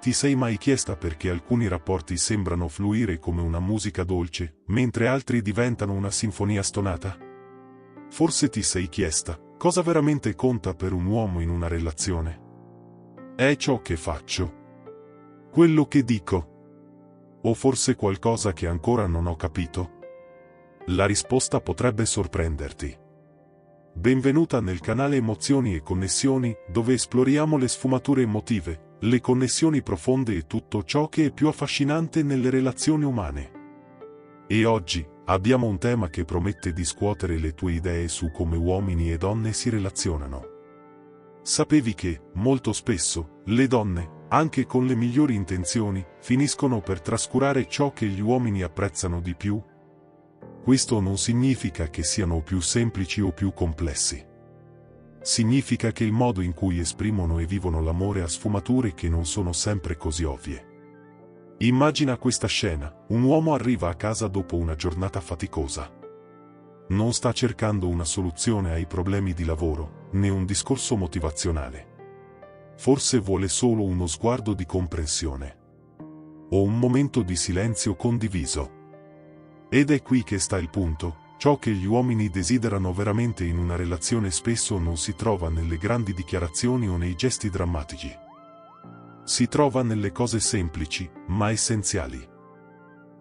Ti sei mai chiesta perché alcuni rapporti sembrano fluire come una musica dolce, mentre altri diventano una sinfonia stonata? Forse ti sei chiesta, cosa veramente conta per un uomo in una relazione? È ciò che faccio? Quello che dico? O forse qualcosa che ancora non ho capito? La risposta potrebbe sorprenderti. Benvenuta nel canale Emozioni e Connessioni, dove esploriamo le sfumature emotive, le connessioni profonde e tutto ciò che è più affascinante nelle relazioni umane. E oggi abbiamo un tema che promette di scuotere le tue idee su come uomini e donne si relazionano. Sapevi che, molto spesso, le donne, anche con le migliori intenzioni, finiscono per trascurare ciò che gli uomini apprezzano di più? Questo non significa che siano più semplici o più complessi. Significa che il modo in cui esprimono e vivono l'amore ha sfumature che non sono sempre così ovvie. Immagina questa scena: un uomo arriva a casa dopo una giornata faticosa. Non sta cercando una soluzione ai problemi di lavoro, né un discorso motivazionale. Forse vuole solo uno sguardo di comprensione. O un momento di silenzio condiviso. Ed è qui che sta il punto: ciò che gli uomini desiderano veramente in una relazione spesso non si trova nelle grandi dichiarazioni o nei gesti drammatici. Si trova nelle cose semplici, ma essenziali.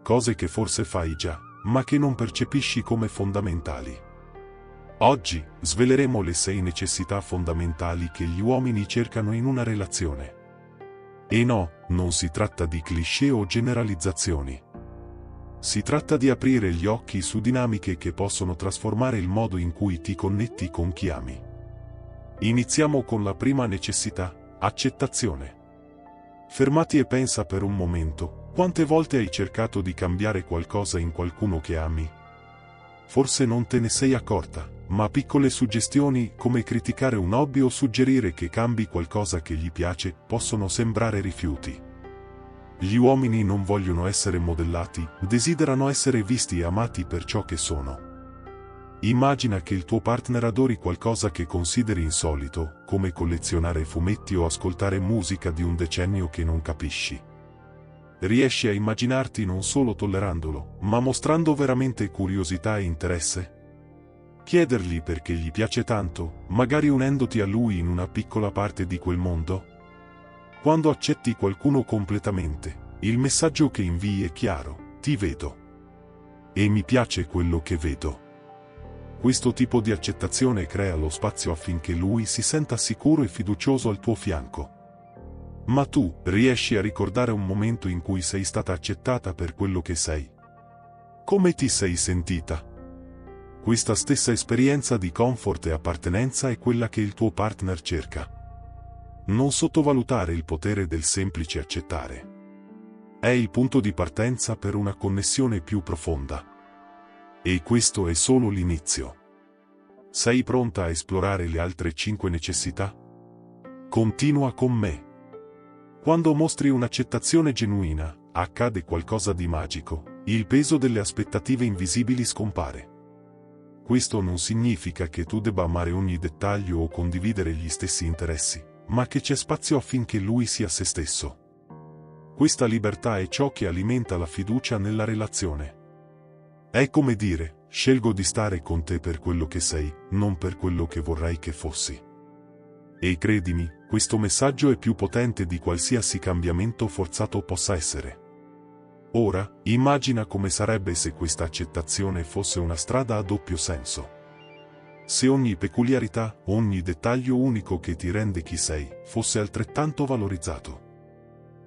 Cose che forse fai già, ma che non percepisci come fondamentali. Oggi sveleremo le 6 necessità fondamentali che gli uomini cercano in una relazione. E no, non si tratta di cliché o generalizzazioni. Si tratta di aprire gli occhi su dinamiche che possono trasformare il modo in cui ti connetti con chi ami. Iniziamo con la prima necessità: accettazione. Fermati e pensa per un momento: quante volte hai cercato di cambiare qualcosa in qualcuno che ami? Forse non te ne sei accorta, ma piccole suggestioni, come criticare un hobby o suggerire che cambi qualcosa che gli piace, possono sembrare rifiuti. Gli uomini non vogliono essere modellati, desiderano essere visti e amati per ciò che sono. Immagina che il tuo partner adori qualcosa che consideri insolito, come collezionare fumetti o ascoltare musica di un decennio che non capisci. Riesci a immaginarti non solo tollerandolo, ma mostrando veramente curiosità e interesse? Chiedergli perché gli piace tanto, magari unendoti a lui in una piccola parte di quel mondo? Quando accetti qualcuno completamente, il messaggio che invii è chiaro: ti vedo. E mi piace quello che vedo. Questo tipo di accettazione crea lo spazio affinché lui si senta sicuro e fiducioso al tuo fianco. Ma tu, riesci a ricordare un momento in cui sei stata accettata per quello che sei? Come ti sei sentita? Questa stessa esperienza di comfort e appartenenza è quella che il tuo partner cerca. Non sottovalutare il potere del semplice accettare. È il punto di partenza per una connessione più profonda. E questo è solo l'inizio. Sei pronta a esplorare le altre 5 necessità? Continua con me. Quando mostri un'accettazione genuina, accade qualcosa di magico: il peso delle aspettative invisibili scompare. Questo non significa che tu debba amare ogni dettaglio o condividere gli stessi interessi, ma che c'è spazio affinché lui sia se stesso. Questa libertà è ciò che alimenta la fiducia nella relazione. È come dire: scelgo di stare con te per quello che sei, non per quello che vorrei che fossi. E credimi, questo messaggio è più potente di qualsiasi cambiamento forzato possa essere. Ora, immagina come sarebbe se questa accettazione fosse una strada a doppio senso. Se ogni peculiarità, ogni dettaglio unico che ti rende chi sei, fosse altrettanto valorizzato.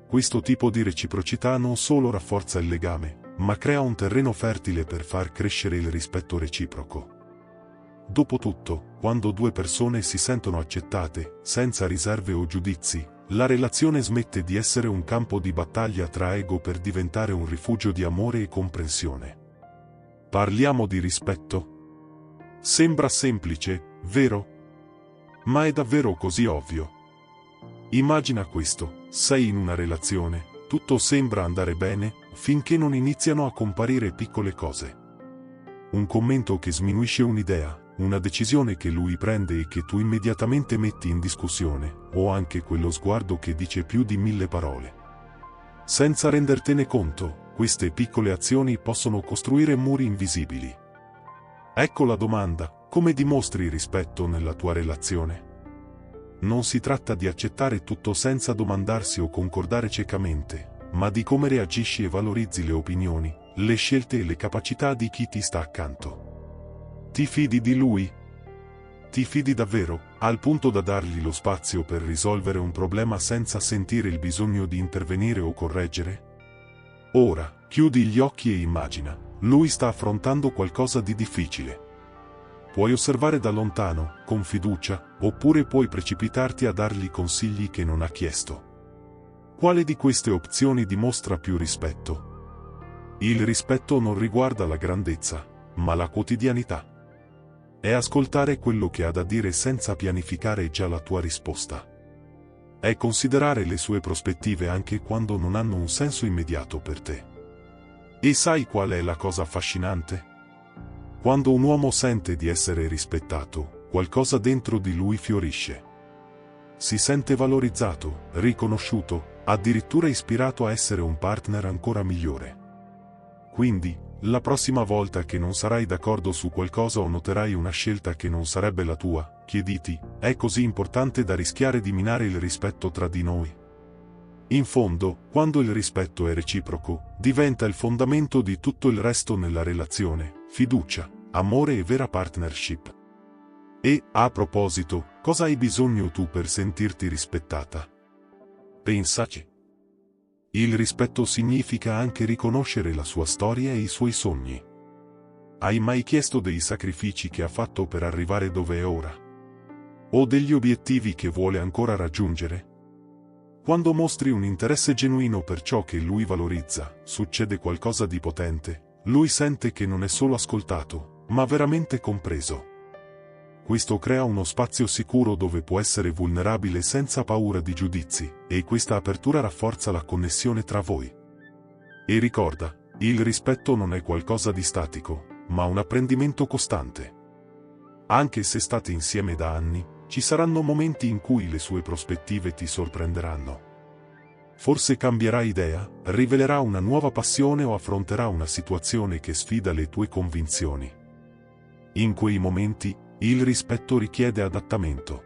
Questo tipo di reciprocità non solo rafforza il legame, ma crea un terreno fertile per far crescere il rispetto reciproco. Dopotutto, quando 2 persone si sentono accettate, senza riserve o giudizi, la relazione smette di essere un campo di battaglia tra ego per diventare un rifugio di amore e comprensione. Parliamo di rispetto? Sembra semplice, vero? Ma è davvero così ovvio? Immagina questo: sei in una relazione, tutto sembra andare bene, finché non iniziano a comparire piccole cose. Un commento che sminuisce un'idea, una decisione che lui prende e che tu immediatamente metti in discussione, o anche quello sguardo che dice più di 1000 parole. Senza rendertene conto, queste piccole azioni possono costruire muri invisibili. Ecco la domanda: come dimostri rispetto nella tua relazione? Non si tratta di accettare tutto senza domandarsi o concordare ciecamente, ma di come reagisci e valorizzi le opinioni, le scelte e le capacità di chi ti sta accanto. Ti fidi di lui? Ti fidi davvero, al punto da dargli lo spazio per risolvere un problema senza sentire il bisogno di intervenire o correggere? Ora, chiudi gli occhi e immagina, lui sta affrontando qualcosa di difficile. Puoi osservare da lontano, con fiducia, oppure puoi precipitarti a dargli consigli che non ha chiesto. Quale di queste opzioni dimostra più rispetto? Il rispetto non riguarda la grandezza, ma la quotidianità. È ascoltare quello che ha da dire senza pianificare già la tua risposta. È considerare le sue prospettive anche quando non hanno un senso immediato per te. E sai qual è la cosa affascinante? Quando un uomo sente di essere rispettato, qualcosa dentro di lui fiorisce. Si sente valorizzato, riconosciuto, addirittura ispirato a essere un partner ancora migliore. Quindi, la prossima volta che non sarai d'accordo su qualcosa o noterai una scelta che non sarebbe la tua, chiediti: è così importante da rischiare di minare il rispetto tra di noi? In fondo, quando il rispetto è reciproco, diventa il fondamento di tutto il resto nella relazione: fiducia, amore e vera partnership. E, a proposito, cosa hai bisogno tu per sentirti rispettata? Pensaci. Il rispetto significa anche riconoscere la sua storia e i suoi sogni. Hai mai chiesto dei sacrifici che ha fatto per arrivare dove è ora? O degli obiettivi che vuole ancora raggiungere? Quando mostri un interesse genuino per ciò che lui valorizza, succede qualcosa di potente. Lui sente che non è solo ascoltato, ma veramente compreso. Questo crea uno spazio sicuro dove può essere vulnerabile senza paura di giudizi, e questa apertura rafforza la connessione tra voi. E ricorda, il rispetto non è qualcosa di statico, ma un apprendimento costante. Anche se state insieme da anni, ci saranno momenti in cui le sue prospettive ti sorprenderanno. Forse cambierà idea, rivelerà una nuova passione o affronterà una situazione che sfida le tue convinzioni. In quei momenti, il rispetto richiede adattamento.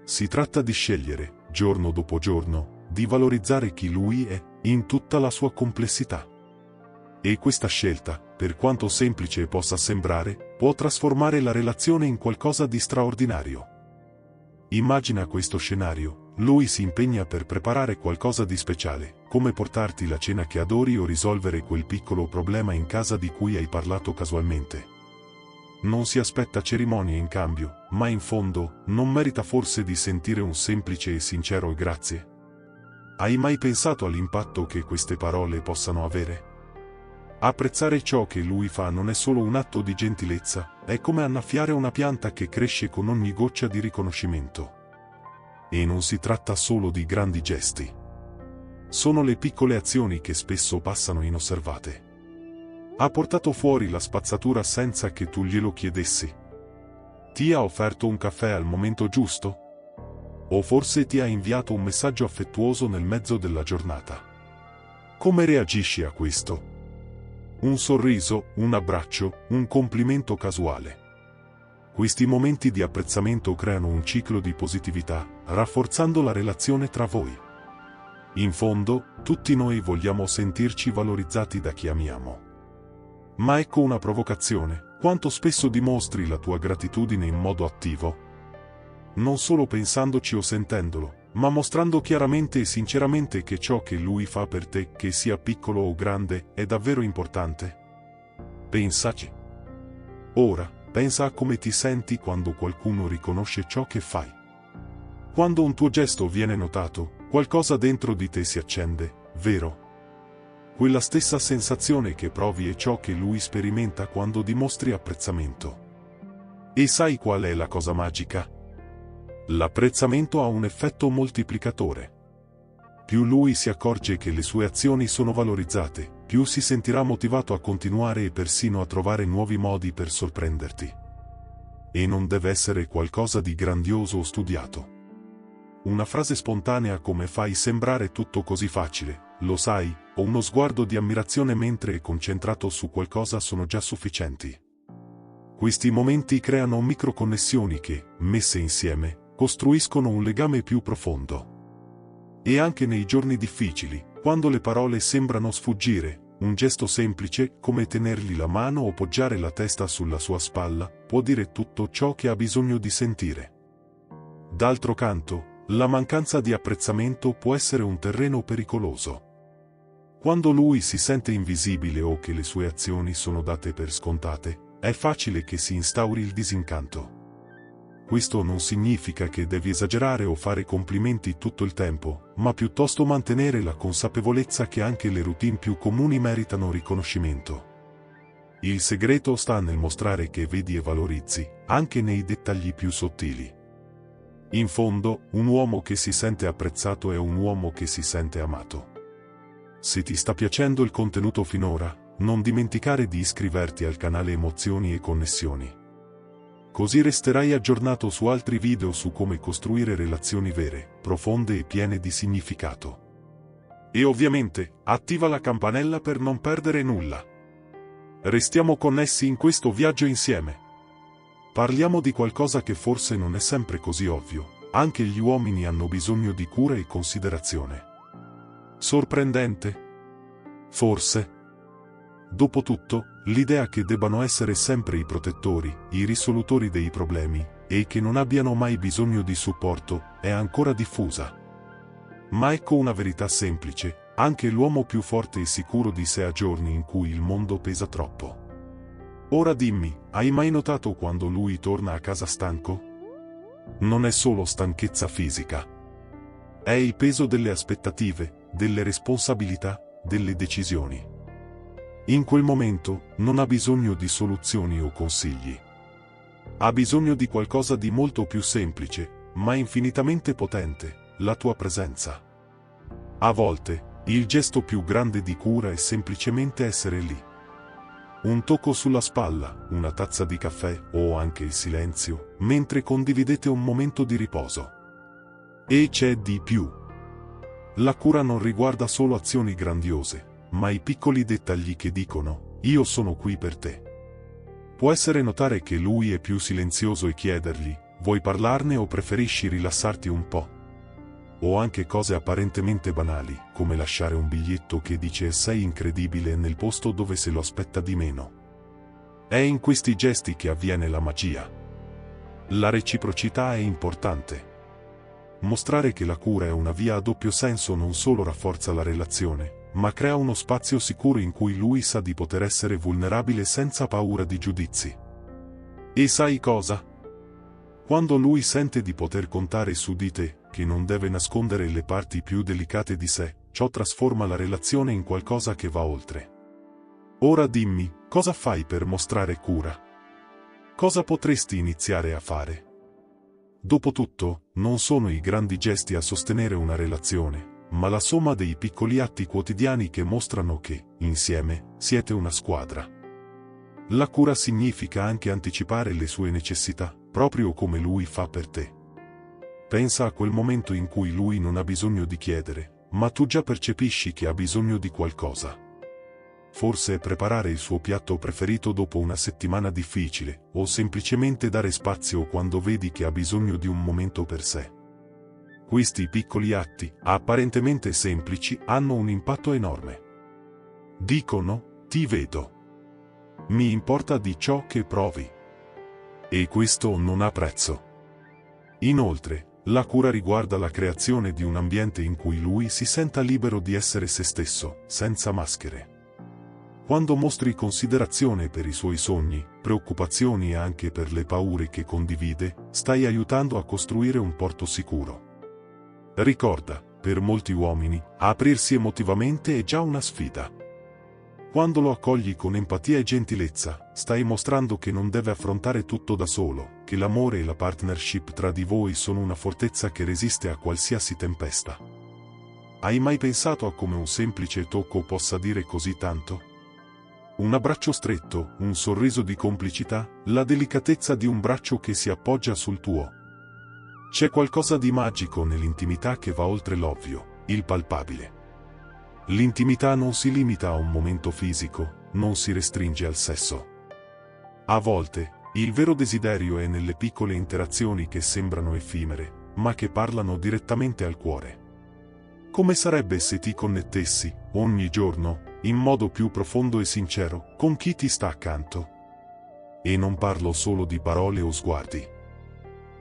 Si tratta di scegliere, giorno dopo giorno, di valorizzare chi lui è, in tutta la sua complessità. E questa scelta, per quanto semplice possa sembrare, può trasformare la relazione in qualcosa di straordinario. Immagina questo scenario: lui si impegna per preparare qualcosa di speciale, come portarti la cena che adori o risolvere quel piccolo problema in casa di cui hai parlato casualmente. Non si aspetta cerimonie in cambio, ma in fondo, non merita forse di sentire un semplice e sincero grazie? Hai mai pensato all'impatto che queste parole possano avere? Apprezzare ciò che lui fa non è solo un atto di gentilezza, è come annaffiare una pianta che cresce con ogni goccia di riconoscimento. E non si tratta solo di grandi gesti. Sono le piccole azioni che spesso passano inosservate. Ha portato fuori la spazzatura senza che tu glielo chiedessi? Ti ha offerto un caffè al momento giusto? O forse ti ha inviato un messaggio affettuoso nel mezzo della giornata? Come reagisci a questo? Un sorriso, un abbraccio, un complimento casuale. Questi momenti di apprezzamento creano un ciclo di positività, rafforzando la relazione tra voi. In fondo, tutti noi vogliamo sentirci valorizzati da chi amiamo. Ma ecco una provocazione: quanto spesso dimostri la tua gratitudine in modo attivo? Non solo pensandoci o sentendolo, ma mostrando chiaramente e sinceramente che ciò che lui fa per te, che sia piccolo o grande, è davvero importante. Pensaci. Ora, pensa a come ti senti quando qualcuno riconosce ciò che fai. Quando un tuo gesto viene notato, qualcosa dentro di te si accende, vero? Quella stessa sensazione che provi è ciò che lui sperimenta quando dimostri apprezzamento. E sai qual è la cosa magica? L'apprezzamento ha un effetto moltiplicatore. Più lui si accorge che le sue azioni sono valorizzate, più si sentirà motivato a continuare e persino a trovare nuovi modi per sorprenderti. E non deve essere qualcosa di grandioso o studiato. una frase spontanea come "fai sembrare tutto così facile, lo sai", o uno sguardo di ammirazione mentre è concentrato su qualcosa sono già sufficienti. Questi momenti creano microconnessioni che, messe insieme, costruiscono un legame più profondo. E anche nei giorni difficili, quando le parole sembrano sfuggire, un gesto semplice, come tenergli la mano o poggiare la testa sulla sua spalla, può dire tutto ciò che ha bisogno di sentire. D'altro canto, la mancanza di apprezzamento può essere un terreno pericoloso. Quando lui si sente invisibile o che le sue azioni sono date per scontate, è facile che si instauri il disincanto. Questo non significa che devi esagerare o fare complimenti tutto il tempo, ma piuttosto mantenere la consapevolezza che anche le routine più comuni meritano riconoscimento. Il segreto sta nel mostrare che vedi e valorizzi, anche nei dettagli più sottili. In fondo, un uomo che si sente apprezzato è un uomo che si sente amato. Se ti sta piacendo il contenuto finora, non dimenticare di iscriverti al canale Emozioni e Connessioni. Così resterai aggiornato su altri video su come costruire relazioni vere, profonde e piene di significato. E ovviamente, attiva la campanella per non perdere nulla. Restiamo connessi in questo viaggio insieme. Parliamo di qualcosa che forse non è sempre così ovvio: anche gli uomini hanno bisogno di cura e considerazione. Sorprendente? Forse. Dopotutto, l'idea che debbano essere sempre i protettori, i risolutori dei problemi, e che non abbiano mai bisogno di supporto, è ancora diffusa. Ma ecco una verità semplice: anche l'uomo più forte e sicuro di sé ha giorni in cui il mondo pesa troppo. Ora dimmi, hai mai notato quando lui torna a casa stanco? Non è solo stanchezza fisica. È il peso delle aspettative, delle responsabilità, delle decisioni. In quel momento, non ha bisogno di soluzioni o consigli. Ha bisogno di qualcosa di molto più semplice, ma infinitamente potente: la tua presenza. A volte, il gesto più grande di cura è semplicemente essere lì. Un tocco sulla spalla, una tazza di caffè, o anche il silenzio, mentre condividete un momento di riposo. E c'è di più. La cura non riguarda solo azioni grandiose, ma i piccoli dettagli che dicono: io sono qui per te. Può essere notare che lui è più silenzioso e chiedergli: vuoi parlarne o preferisci rilassarti un po'? O anche cose apparentemente banali, come lasciare un biglietto che dice "sei incredibile" nel posto dove se lo aspetta di meno. È in questi gesti che avviene la magia. La reciprocità è importante. Mostrare che la cura è una via a doppio senso non solo rafforza la relazione, ma crea uno spazio sicuro in cui lui sa di poter essere vulnerabile senza paura di giudizi. E sai cosa? Quando lui sente di poter contare su di te, che non deve nascondere le parti più delicate di sé, ciò trasforma la relazione in qualcosa che va oltre. Ora dimmi, cosa fai per mostrare cura? Cosa potresti iniziare a fare? Dopotutto, non sono i grandi gesti a sostenere una relazione, ma la somma dei piccoli atti quotidiani che mostrano che, insieme, siete una squadra. La cura significa anche anticipare le sue necessità, proprio come lui fa per te. Pensa a quel momento in cui lui non ha bisogno di chiedere, ma tu già percepisci che ha bisogno di qualcosa. Forse è preparare il suo piatto preferito dopo una settimana difficile, o semplicemente dare spazio quando vedi che ha bisogno di un momento per sé. Questi piccoli atti, apparentemente semplici, hanno un impatto enorme. Dicono: ti vedo. Mi importa di ciò che provi. E questo non ha prezzo. Inoltre, la cura riguarda la creazione di un ambiente in cui lui si senta libero di essere se stesso, senza maschere. Quando mostri considerazione per i suoi sogni, preoccupazioni e anche per le paure che condivide, stai aiutando a costruire un porto sicuro. Ricorda, per molti uomini, aprirsi emotivamente è già una sfida. Quando lo accogli con empatia e gentilezza, stai mostrando che non deve affrontare tutto da solo, che l'amore e la partnership tra di voi sono una fortezza che resiste a qualsiasi tempesta. Hai mai pensato a come un semplice tocco possa dire così tanto? Un abbraccio stretto, un sorriso di complicità, la delicatezza di un braccio che si appoggia sul tuo. C'è qualcosa di magico nell'intimità che va oltre l'ovvio, il palpabile. L'intimità non si limita a un momento fisico, non si restringe al sesso. A volte, il vero desiderio è nelle piccole interazioni che sembrano effimere, ma che parlano direttamente al cuore. Come sarebbe se ti connettessi, ogni giorno, in modo più profondo e sincero, con chi ti sta accanto? E non parlo solo di parole o sguardi.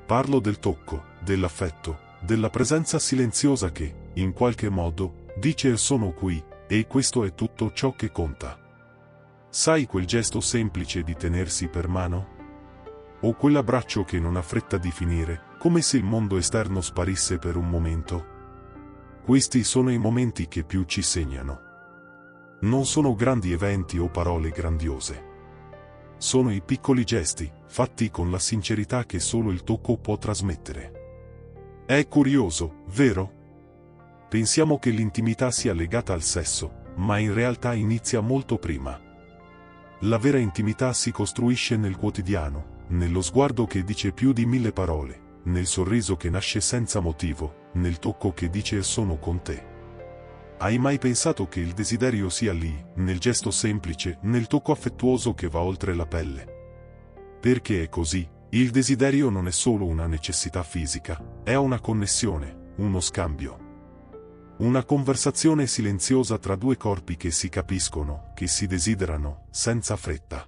Parlo del tocco, dell'affetto, della presenza silenziosa che, in qualche modo, dice sono qui, e questo è tutto ciò che conta. Sai quel gesto semplice di tenersi per mano? O quell'abbraccio che non ha fretta di finire, come se il mondo esterno sparisse per un momento? Questi sono i momenti che più ci segnano. Non sono grandi eventi o parole grandiose. Sono i piccoli gesti, fatti con la sincerità che solo il tocco può trasmettere. È curioso, vero? Pensiamo che l'intimità sia legata al sesso, ma in realtà inizia molto prima. La vera intimità si costruisce nel quotidiano, nello sguardo che dice più di 1000 parole, nel sorriso che nasce senza motivo, nel tocco che dice sono con te. Hai mai pensato che il desiderio sia lì, nel gesto semplice, nel tocco affettuoso che va oltre la pelle? Perché è così, il desiderio non è solo una necessità fisica, è una connessione, uno scambio. Una conversazione silenziosa tra due corpi che si capiscono, che si desiderano, senza fretta.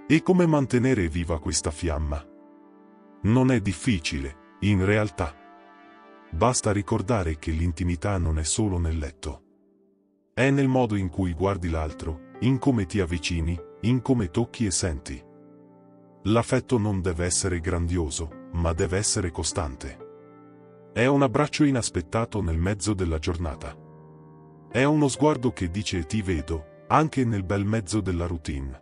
E come mantenere viva questa fiamma? Non è difficile, in realtà. Basta ricordare che l'intimità non è solo nel letto. È nel modo in cui guardi l'altro, in come ti avvicini, in come tocchi e senti. L'affetto non deve essere grandioso, ma deve essere costante. È un abbraccio inaspettato nel mezzo della giornata. È uno sguardo che dice ti vedo, anche nel bel mezzo della routine.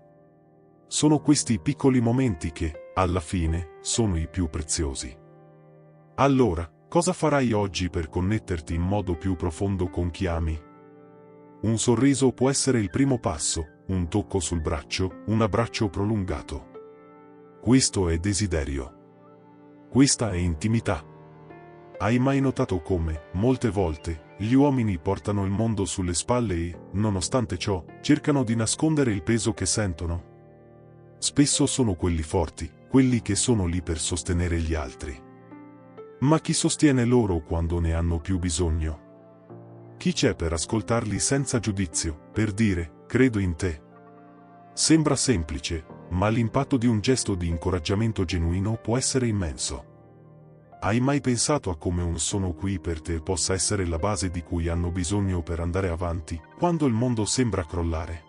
Sono questi piccoli momenti che, alla fine, sono i più preziosi. Allora, cosa farai oggi per connetterti in modo più profondo con chi ami? Un sorriso può essere il primo passo, un tocco sul braccio, un abbraccio prolungato. Questo è desiderio. Questa è intimità. Hai mai notato come, molte volte, gli uomini portano il mondo sulle spalle e, nonostante ciò, cercano di nascondere il peso che sentono? Spesso sono quelli forti, quelli che sono lì per sostenere gli altri. Ma chi sostiene loro quando ne hanno più bisogno? Chi c'è per ascoltarli senza giudizio, per dire, credo in te? Sembra semplice, ma l'impatto di un gesto di incoraggiamento genuino può essere immenso. Hai mai pensato a come un sono qui per te possa essere la base di cui hanno bisogno per andare avanti, quando il mondo sembra crollare?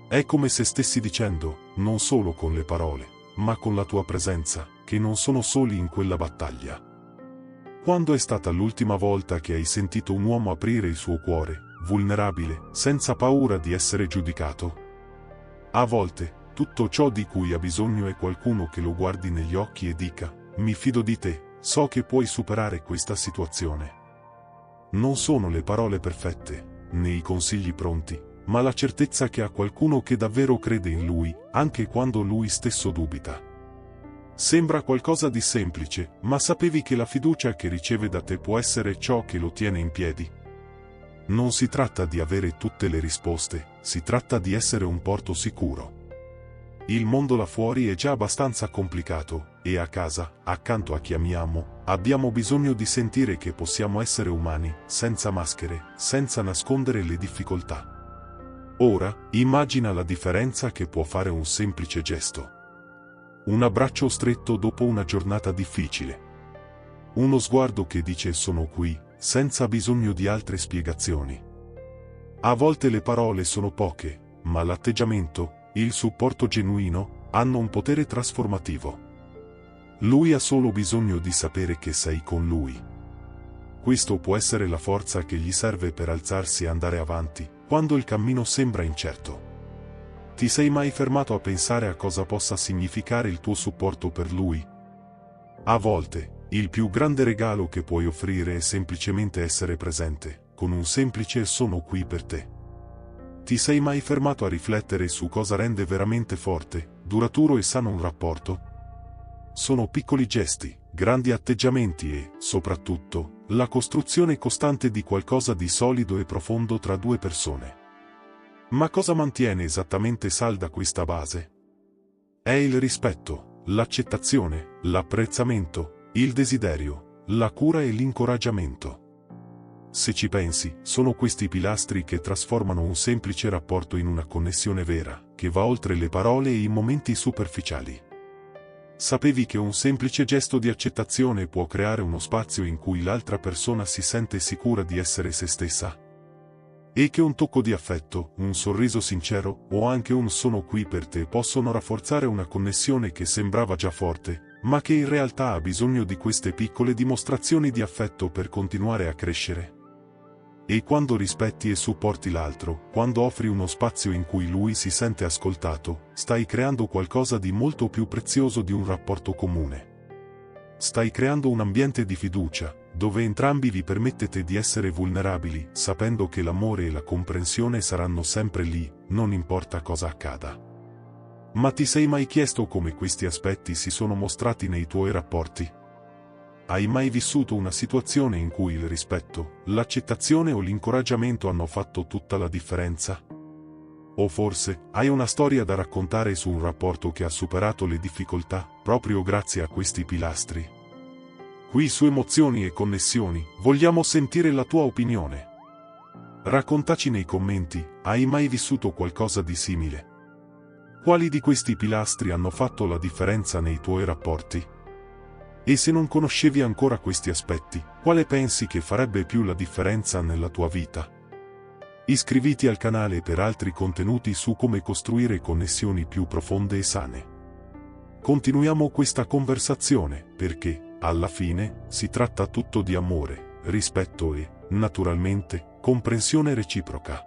È come se stessi dicendo, non solo con le parole, ma con la tua presenza, che non sono soli in quella battaglia. Quando è stata l'ultima volta che hai sentito un uomo aprire il suo cuore, vulnerabile, senza paura di essere giudicato? A volte, tutto ciò di cui ha bisogno è qualcuno che lo guardi negli occhi e dica, mi fido di te. So che puoi superare questa situazione. Non sono le parole perfette, né i consigli pronti, ma la certezza che ha qualcuno che davvero crede in lui, anche quando lui stesso dubita. Sembra qualcosa di semplice, ma sapevi che la fiducia che riceve da te può essere ciò che lo tiene in piedi? Non si tratta di avere tutte le risposte, si tratta di essere un porto sicuro. Il mondo là fuori è già abbastanza complicato, e a casa, accanto a chi amiamo, abbiamo bisogno di sentire che possiamo essere umani, senza maschere, senza nascondere le difficoltà. Ora, immagina la differenza che può fare un semplice gesto. Un abbraccio stretto dopo una giornata difficile. Uno sguardo che dice sono qui, senza bisogno di altre spiegazioni. A volte le parole sono poche, ma l'atteggiamento, il supporto genuino, hanno un potere trasformativo. Lui ha solo bisogno di sapere che sei con lui. Questo può essere la forza che gli serve per alzarsi e andare avanti, quando il cammino sembra incerto. Ti sei mai fermato a pensare a cosa possa significare il tuo supporto per lui? A volte, il più grande regalo che puoi offrire è semplicemente essere presente, con un semplice sono qui per te. Ti sei mai fermato a riflettere su cosa rende veramente forte, duraturo e sano un rapporto? Sono piccoli gesti, grandi atteggiamenti e, soprattutto, la costruzione costante di qualcosa di solido e profondo tra due persone. Ma cosa mantiene esattamente salda questa base? È il rispetto, l'accettazione, l'apprezzamento, il desiderio, la cura e l'incoraggiamento. Se ci pensi, sono questi pilastri che trasformano un semplice rapporto in una connessione vera, che va oltre le parole e i momenti superficiali. Sapevi che un semplice gesto di accettazione può creare uno spazio in cui l'altra persona si sente sicura di essere se stessa? E che un tocco di affetto, un sorriso sincero, o anche un "sono qui per te" possono rafforzare una connessione che sembrava già forte, ma che in realtà ha bisogno di queste piccole dimostrazioni di affetto per continuare a crescere. E quando rispetti e supporti l'altro, quando offri uno spazio in cui lui si sente ascoltato, stai creando qualcosa di molto più prezioso di un rapporto comune. Stai creando un ambiente di fiducia, dove entrambi vi permettete di essere vulnerabili, sapendo che l'amore e la comprensione saranno sempre lì, non importa cosa accada. Ma ti sei mai chiesto come questi aspetti si sono mostrati nei tuoi rapporti? Hai mai vissuto una situazione in cui il rispetto, l'accettazione o l'incoraggiamento hanno fatto tutta la differenza? O forse, hai una storia da raccontare su un rapporto che ha superato le difficoltà, proprio grazie a questi pilastri? Qui su Emozioni e Connessioni, vogliamo sentire la tua opinione. Raccontaci nei commenti, hai mai vissuto qualcosa di simile? Quali di questi pilastri hanno fatto la differenza nei tuoi rapporti? E se non conoscevi ancora questi aspetti, quale pensi che farebbe più la differenza nella tua vita? Iscriviti al canale per altri contenuti su come costruire connessioni più profonde e sane. Continuiamo questa conversazione, perché, alla fine, si tratta tutto di amore, rispetto e, naturalmente, comprensione reciproca.